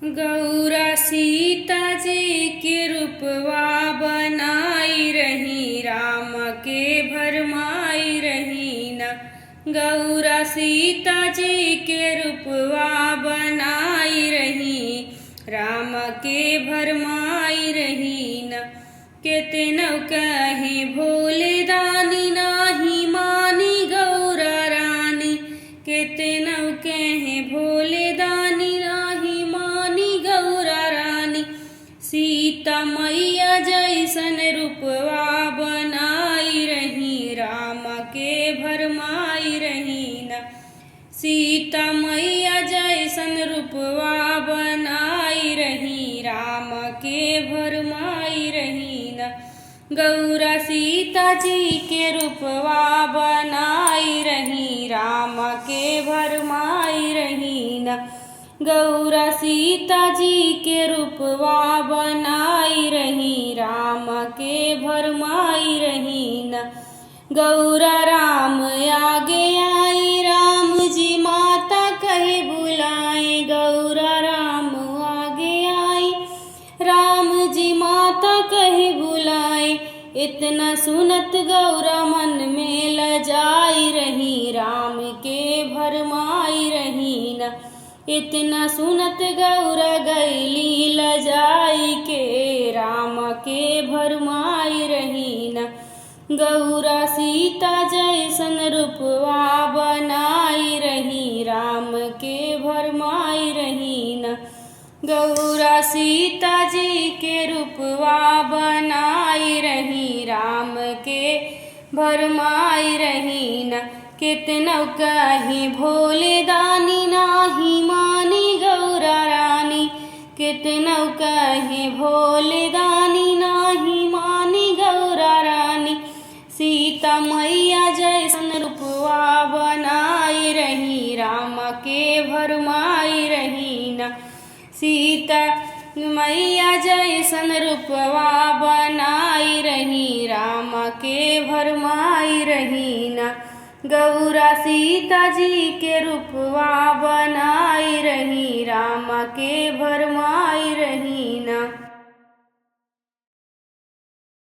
गौरा सीता जी के रूपवा बनाई रही, राम के भरमाई रही न। गौरा सीता जी के रूपवा बनाई रही, राम के भरमाई रही न। केतनौ कहे भोले दानी नाही मानी गौरा रानी, केतनौ कहे भोले दानी नाही मानी गौरा रानी। सीता मैया जैसन रूपवा बनाई रही, राम के भरमाई रही न। सीता मैया जैसन रूपवा बनाई रही, राम के भरमाई रही न। गौरा सीता जी के रूपवा बनाई रही, राम के भरमाई रही न। गौरा सीता जी के रूपवा बनाई रही, राम के भरमाई रही न। गौरा राम आगे आई, राम जी माता कहे बुलाए। गौरा राम आगे आई, राम जी माता कहे बुलाए। इतना सुनत गौरा मन में लजाई रही, राम के भरमाई रही न। इतना सुनत गौरा गैली लजाई के, राम के भरमाई रही न। गौरा सीता जैसन रूपवा बनाई रही, राम के भरमाई रही न। गौरा सीता जी के रूपवा बनाई रही, राम के भरमाई रही न। केतनौ कहे भोले दानी नाही मानी गौरा रानी, केतनौ कहे भोले दानी नाही मानी गौरा रानी। सीता मैया जैसन रूपवा बनाई रही, राम के भरमाई रही न। सीता मैया जैसन रूपवा बनाई रही, राम के भरमाई रही न। गौरा सीता जी के रूपवा बनाई रही, राम के भरमाई रही न।